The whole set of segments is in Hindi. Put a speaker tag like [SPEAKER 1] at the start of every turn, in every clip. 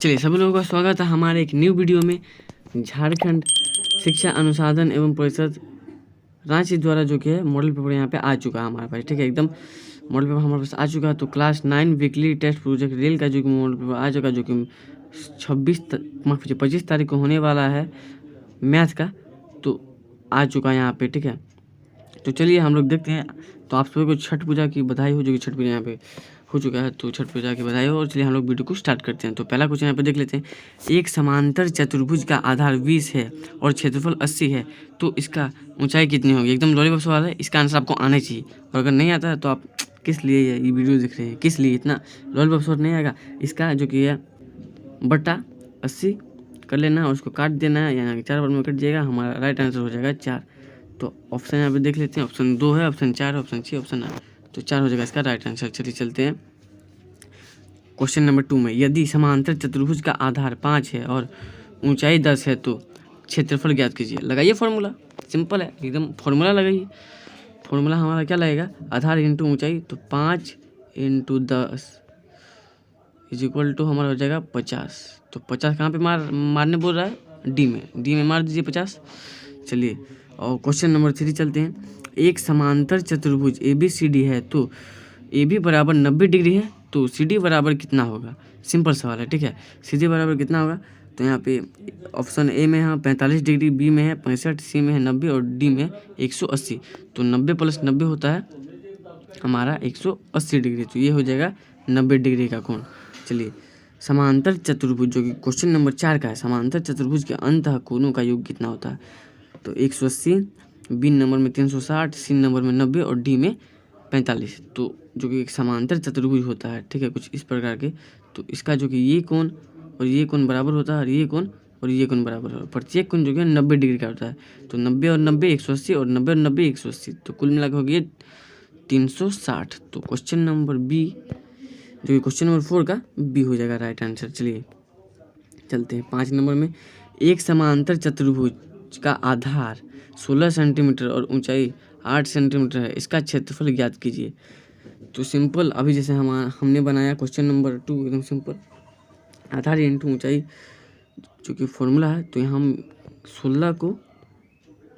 [SPEAKER 1] चलिए सभी लोगों का स्वागत है हमारे एक न्यू वीडियो में। झारखंड शिक्षा अनुसंधान एवं परिषद रांची द्वारा जो कि है मॉडल पेपर यहाँ पे आ चुका है हमारे पास। ठीक है, एकदम मॉडल पेपर हमारे पास आ चुका है। तो class 9 weekly test project rail का जो कि मॉडल पेपर आ चुका है, जो कि 25 तारीख को होने वाला है मैथ का। तो आ चुका है यहाँ पे। ठीक है, तो चलिए हम लोग देखते हैं। तो आप सभी को छठ पूजा की बधाई हो, जो कि छठ पूजा यहाँ पे हो चुका है। तो छठ पूजा की बधाई हो। और चलिए हम लोग वीडियो को स्टार्ट करते हैं। तो पहला क्वेश्चन यहाँ पे देख लेते हैं। एक समांतर चतुर्भुज का आधार 20 है और क्षेत्रफल 80 है, तो इसका ऊंचाई कितनी होगी? एकदम लॉलीपॉप सवाल है, इसका आंसर आपको आना चाहिए। और अगर नहीं आता है तो आप किस लिए ये वीडियो देख रहे हैं, किस लिए इतना लॉलीपॉप सवाल नहीं आएगा। इसका जो कि है बटा 80 कर लेना और उसको काट देना है, यानी 4 बार में कट जाएगा। हमारा राइट आंसर हो जाएगा 4। तो ऑप्शन यहाँ पे देख लेते हैं। ऑप्शन 2 है, ऑप्शन 4 है, ऑप्शन 6, ऑप्शन 8। तो 4 हो जाएगा इसका राइट आंसर। चलिए चलते हैं क्वेश्चन नंबर 2 में। यदि समांतर चतुर्भुज का आधार 5 है और ऊंचाई 10 है तो क्षेत्रफल ज्ञात कीजिए। लगाइए फॉर्मूला, सिंपल है एकदम। फॉर्मूला लगाइए। फॉर्मूला हमारा क्या लगेगा? आधार इंटू ऊंचाई, तो 5 इंटू 10 इज इक्वल टू हमारा हो जाएगा 50। तो 50 कहाँ पे मारने बोल रहा है? डी में मार दीजिए 50। चलिए और क्वेश्चन नंबर 3 चलते हैं। एक समांतर चतुर्भुज ABCD है, तो AB बराबर 90 डिग्री है, तो CD बराबर कितना होगा? सिंपल सवाल है। ठीक है, CD बराबर कितना होगा? तो यहाँ पे ऑप्शन ए में है 45 डिग्री, बी में है 65, सी में है 90 और डी में 180। तो 90 + 90 होता है हमारा 180 डिग्री। तो ये हो जाएगा 90 डिग्री का कोण। चलिए समांतर चतुर्भुज, जो कि क्वेश्चन नंबर 4 का है, समांतर चतुर्भुज के अंतः कोणों का योग कितना होता है? तो 180, बी नंबर में 360, सी नंबर में 90 और डी में 45। तो जो कि एक समांतर चतुर्भुज होता है, ठीक है, कुछ इस प्रकार के। तो इसका जो कि ये कोण और ये कोण बराबर होता है, और ये कोण और ये कोण बराबर है। प्रत्येक कोण जो कि 90 डिग्री का होता है। तो 90 और 90 180 और 90 और 90 180, तो कुल मिलाकर हो गया 360। तो क्वेश्चन नंबर बी, जो कि क्वेश्चन नंबर 4 का बी हो जाएगा राइट आंसर। चलिए चलते हैं 5 नंबर में। एक समांतर चतुर्भुज का आधार 16 सेंटीमीटर और ऊंचाई 8 सेंटीमीटर है, इसका क्षेत्रफल ज्ञात कीजिए। तो सिंपल, अभी जैसे हमने बनाया क्वेश्चन नंबर 2, एकदम सिंपल। आधार इंटू ऊंचाई जो कि फॉर्मूला है, तो यहाँ हम 16 को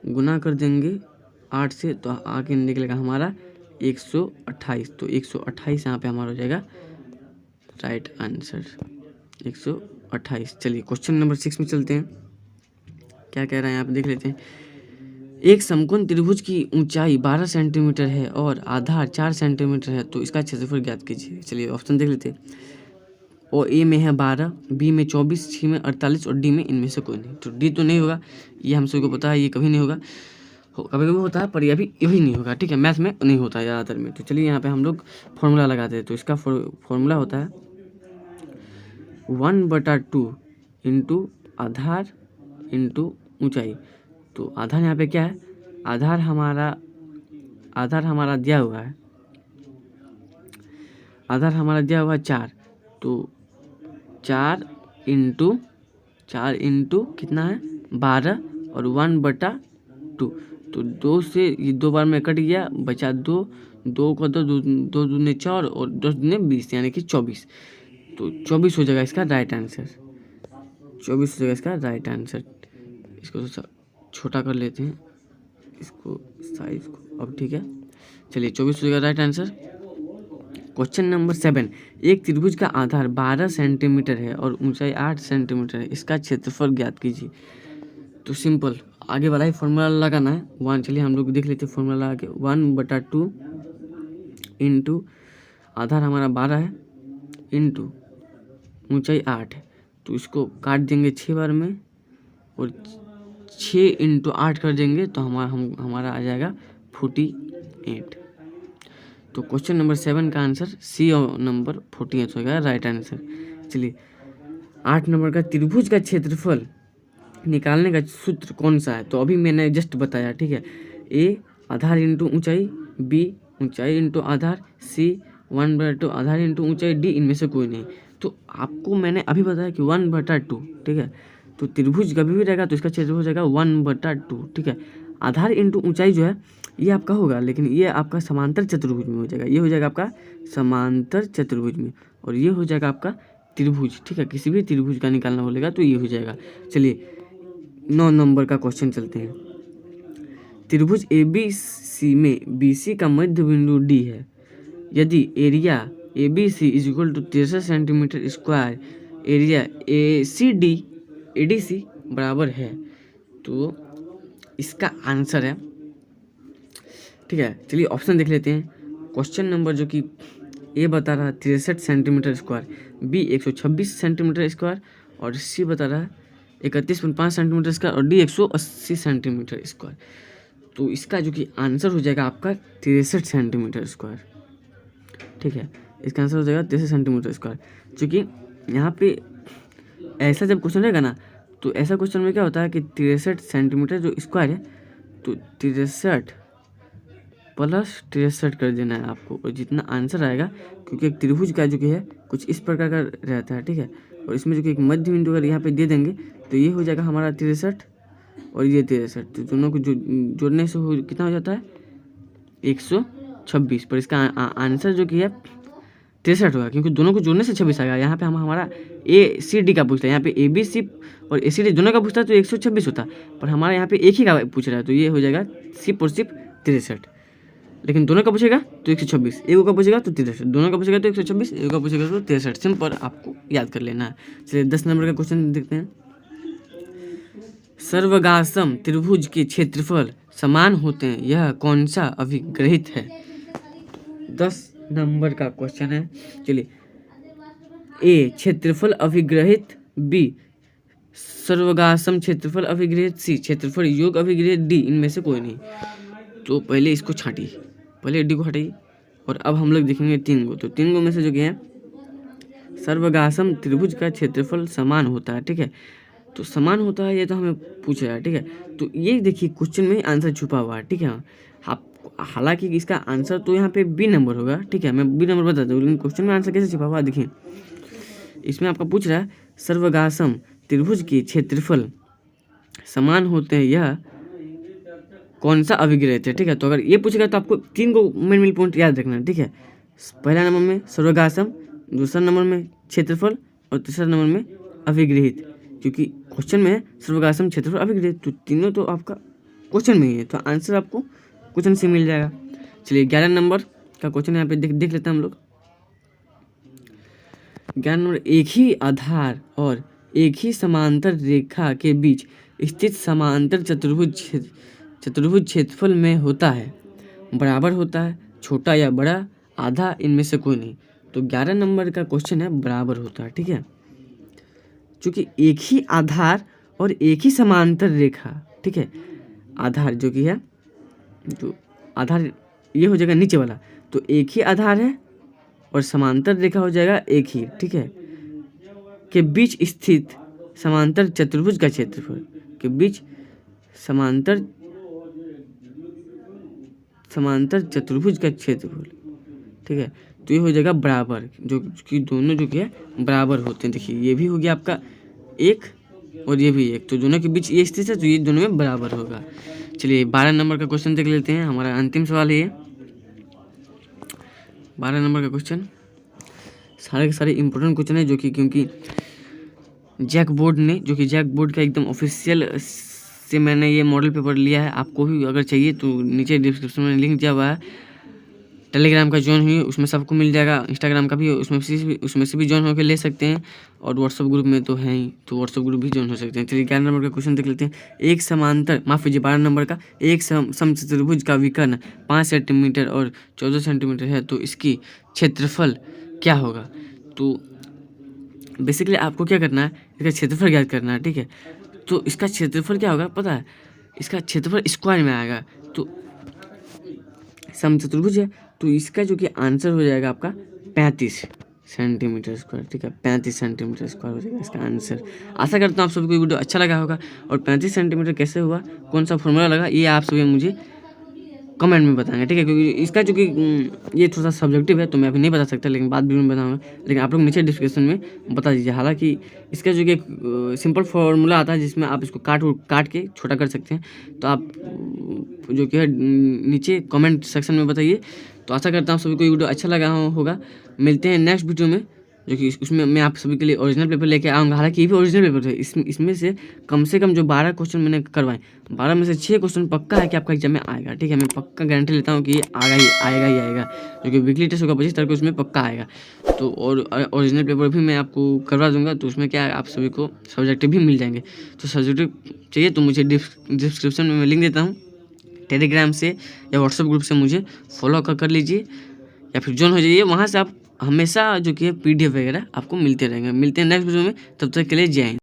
[SPEAKER 1] गुना कर देंगे 8 से, तो आगे निकलेगा हमारा 128। तो 128 यहाँ पे हमारा हो जाएगा राइट आंसर, 128। चलिए क्वेश्चन नंबर 6 में चलते हैं। क्या कह रहा है यहाँ पे देख लेते हैं। एक समकोण त्रिभुज की ऊंचाई 12 सेंटीमीटर है और आधार 4 सेंटीमीटर है, तो इसका क्षेत्रफल ज्ञात कीजिए। चलिए ऑप्शन देख लेते हैं। और ए में है 12, बी में 24, सी में 48 और डी में इनमें से कोई नहीं। तो डी तो नहीं होगा, ये हम सबको पता है, ये कभी नहीं होगा। कभी कभी होता है पर ये अभी यही नहीं होगा। ठीक है, मैथ में नहीं होता है ज़्यादातर में। तो चलिए यहाँ पे हम लोग फॉर्मूला लगाते हैं। तो इसका फॉर्मूला होता है 1/2 इंटू आधार इंटू ऊंचाई। तो आधार यहाँ पे क्या है? आधार हमारा दिया हुआ है, आधार हमारा दिया हुआ है 4। तो 4 इंटू कितना है? 12 और 1/2। तो 2 से ये 2 बार में कट गया, बचा 2, 2 को 2 दूने 4 और 2 दूने 20, यानी कि 24। तो 24 हो जाएगा इसका राइट आंसर। 24 हो जाएगा इसका राइट आंसर। इसको तो छोटा कर लेते हैं, इसको साइज को। अब ठीक है, चलिए 24 हो जाएगा राइट आंसर। Question number 7। एक त्रिभुज का आधार 12 सेंटीमीटर है और ऊंचाई 8 सेंटीमीटर है, इसका क्षेत्रफल ज्ञात कीजिए। तो सिंपल, आगे वाला ही फॉर्मूला लगाना है 1। चलिए हम लोग देख लेते हैं फॉर्मूला लगा के। 1/2 इंटू आधार हमारा 12 है इंटू ऊंचाई 8 है। तो इसको काट देंगे 6 बार में और 6 इंटू 8 कर देंगे, तो हमारा आ जाएगा 48। तो क्वेश्चन नंबर 7 का आंसर सी नंबर 48 होगा राइट आंसर। चलिए 8 नंबर का, त्रिभुज का क्षेत्रफल निकालने का सूत्र कौन सा है? तो अभी मैंने जस्ट बताया। ठीक है, ए आधार इंटू ऊंचाई, बी ऊंचाई इंटू आधार, सी 1/2 आधार इंटू ऊंचाई, डी इनमें से कोई नहीं। तो आपको मैंने अभी बताया कि 1/2। ठीक है, तो त्रिभुज कभी भी रहेगा तो इसका क्षेत्रफल हो जाएगा 1/2। ठीक है, आधार इंटू ऊंचाई जो है ये आपका होगा, लेकिन ये आपका समांतर चतुर्भुज में हो जाएगा। ये हो जाएगा आपका समांतर चतुर्भुज में, और ये हो जाएगा आपका त्रिभुज, ठीक है, किसी भी त्रिभुज का निकालना बोलेगा तो ये हो जाएगा। चलिए 9 नंबर का क्वेश्चन चलते हैं। त्रिभुज ABC में BC का मध्य बिंदु D है। यदि area ABC is equal to 63 centimetre square, area ADC बराबर है, तो इसका आंसर है, ठीक है। चलिए ऑप्शन देख लेते हैं। क्वेश्चन नंबर जो कि ए बता रहा है 63 centimetre square, B 126 centimetre square और सी बता रहा है 31.5 सेंटीमीटर स्क्वायर और डी 180 सेंटीमीटर स्क्वायर। तो इसका जो कि आंसर हो जाएगा आपका 63 सेंटीमीटर स्क्वायर, ठीक है। इसका आंसर हो जाएगा 63 सेंटीमीटर स्क्वायर। क्योंकि यहाँ पे ऐसा जब क्वेश्चन रहेगा ना, तो ऐसा क्वेश्चन में क्या होता है कि 63 सेंटीमीटर जो स्क्वायर है, तो 63 प्लस 63 कर देना है आपको, और जितना आंसर आएगा, क्योंकि एक त्रिभुज का जो कि है कुछ इस प्रकार का रहता है, ठीक है। और इसमें जो कि एक मध्य बिंदु अगर यहाँ पे दे देंगे तो ये हो जाएगा हमारा 63 और ये 63, तो दोनों को जोड़ने से कितना हो जाता है 126। पर इसका आंसर जो कि है 63 होगा, क्योंकि दोनों को जोड़ने से 26 आएगा। यहाँ पे हमारा ACD का पूछता है, यहाँ पे ABC और ACD दोनों का पूछता है तो 126 होता, पर हमारा यहाँ पे एक ही का पूछ रहा है, तो ये हो जाएगा सिर्फ और सिर्फ 63। लेकिन दोनों का पूछेगा तो 126, एक का पूछेगा तो 63, दोनों का पूछेगा तो 126, एक का पूछेगा तो 63। सिंपल आपको याद कर लेना है। चलिए 10 नंबर का क्वेश्चन देखते हैं। सर्वगासम त्रिभुज के क्षेत्रफल समान होते हैं, यह कौन सा अभिग्रहित है? 10 नंबर का क्वेश्चन है। चलिए ए क्षेत्रफल अभिग्रहित, बी सर्वगासम क्षेत्रफल अभिग्रहित, सी क्षेत्रफल योग अभिग्रहित, डी इनमें से कोई नहीं। तो पहले इसको छाटिए, पहले डी को हटाइए, और अब हम लोग देखेंगे 3 को। तो 3 को में से जो कि है सर्वगासम त्रिभुज का क्षेत्रफल समान होता है, ठीक है। तो समान होता है ये तो हमें पूछ रहा है, ठीक है। तो ये देखिए क्वेश्चन में आंसर छुपा हुआ है, ठीक है। आप हालांकि इसका आंसर तो यहाँ पे बी नंबर होगा, ठीक है, मैं बी नंबर बता दूँ, लेकिन क्वेश्चन में आंसर कैसे छुपा हुआ है देखिए। इसमें आपका पूछ रहा है सर्वगासम त्रिभुज के क्षेत्रफल समान होते हैं, यह कौन सा अभिग्रहित है, ठीक है। तो अगर ये पूछेगा तो आपको 3 को मेन पॉइंट याद रखना है, ठीक है। पहला नंबर में सर्वगासम, दूसरा नंबर में क्षेत्रफल और तीसरा नंबर में अभिग्रहित, क्योंकि क्वेश्चन में है सर्वगासम क्षेत्रफल अभिग्रहित, तो तीनों तो आपका क्वेश्चन में ही है, तो आंसर आपको क्वेश्चन से मिल जाएगा। चलिए 11 नंबर का क्वेश्चन यहाँ पे देख लेते हैं हम लोग। 11 नंबर, एक ही आधार और एक ही समांतर रेखा के बीच स्थित समांतर चतुर्भुज क्षेत्रफल में होता है, बराबर होता है, छोटा या बड़ा, आधा, इनमें से कोई नहीं। तो 11 नंबर का क्वेश्चन है बराबर होता है, ठीक है। क्योंकि एक ही आधार और एक ही समांतर रेखा, ठीक है। आधार जो कि है, तो आधार ये हो जाएगा नीचे वाला, तो एक ही आधार है और समांतर रेखा हो जाएगा एक ही, ठीक है, के बीच स्थित समांतर चतुर्भुज का क्षेत्रफल के बीच समांतर चतुर्भुज का क्षेत्रफल, ठीक है। तो ये हो जाएगा बराबर, जो कि दोनों जो कि है बराबर होते हैं। देखिए ये भी हो गया आपका 1 और ये भी 1, तो दोनों के बीच ये स्थित है, तो ये दोनों में बराबर होगा। चलिए 12 नंबर का क्वेश्चन देख लेते हैं, हमारा अंतिम सवाल है 12 नंबर का क्वेश्चन। सारे के सारे इंपॉर्टेंट क्वेश्चन है, जो कि क्योंकि जैक बोर्ड का एकदम ऑफिशियल से मैंने ये मॉडल पेपर लिया है। आपको भी अगर चाहिए तो नीचे डिस्क्रिप्शन में लिंक दिया हुआ है, टेलीग्राम का ज्वाइन हुई, उसमें सबको मिल जाएगा, इंस्टाग्राम का भी उसमें से भी ज्वाइन होकर ले सकते हैं, और व्हाट्सअप ग्रुप में तो है ही, तो व्हाट्सअप ग्रुप भी ज्वाइन हो सकते हैं। चलिए 11 नंबर का क्वेश्चन देख लेते हैं। एक समांतर, माफ कीजिए 12 नंबर का, एक समचतुर्भुज का विकर्ण 5 सेंटीमीटर और 14 सेंटीमीटर है, तो इसकी क्षेत्रफल क्या होगा? तो बेसिकली आपको क्या करना है, इसका क्षेत्रफल ज्ञात करना है, ठीक है। तो इसका क्षेत्रफल क्या होगा पता है, इसका क्षेत्रफल स्क्वायर में आएगा, तो समचतुर्भुज है, तो इसका जो कि आंसर हो जाएगा आपका 35 सेंटीमीटर स्क्वायर, ठीक है। 35 सेंटीमीटर स्क्वायर हो जाएगा इसका आंसर। आशा करता हूँ आप सभी को वीडियो अच्छा लगा होगा, और 35 सेंटीमीटर कैसे हुआ, कौन सा फॉर्मूला लगा, ये आप सभी मुझे कमेंट में बताएंगे, ठीक है। क्योंकि इसका जो कि ये थोड़ा सा सब्जेक्टिव है, तो मैं अभी नहीं बता सकता, लेकिन बाद वीडियो में बताऊंगा। लेकिन आप लोग नीचे डिस्क्रिप्शन में बता दीजिए। हालांकि इसका जो कि एक सिंपल फार्मूला आता है, जिसमें आप इसको काट के छोटा कर सकते हैं, तो आप जो कि है नीचे कमेंट सेक्शन में बताइए। तो आशा करता हूँ सभी को वीडियो अच्छा लगा होगा। मिलते हैं नेक्स्ट वीडियो में, जो कि उसमें मैं आप सभी के लिए ओरिजिनल पेपर लेके आऊँगा। हालाँकि ये भी ओरिजिनल पेपर है। इसमें से कम जो 12 क्वेश्चन मैंने करवाए, 12 में से 6 क्वेश्चन पक्का है कि आपका एग्जाम में आएगा, ठीक है। मैं पक्का गारंटी लेता हूँ कि ये आएगा ही आएगा, जो कि वीकली टेस्ट होगा 25 तारीख को, उसमें पक्का आएगा। तो और ओरिजिनल पेपर भी मैं आपको करवा दूँगा। तो उसमें क्या है, आप सभी को सब्जेक्टिव भी मिल जाएंगे। तो सब्जेक्टिव चाहिए तो मुझे डिस्क्रिप्शन में मैं लिंक देता हूँ, टेलीग्राम से या व्हाट्सएप ग्रुप से मुझे फॉलो कर लीजिए या फिर ज्वाइन हो जाइए। वहाँ से आप हमेशा जो कि है PDF वगैरह आपको मिलते रहेंगे। मिलते हैं नेक्स्ट वीडियो में, तब तक के लिए जय हिंद।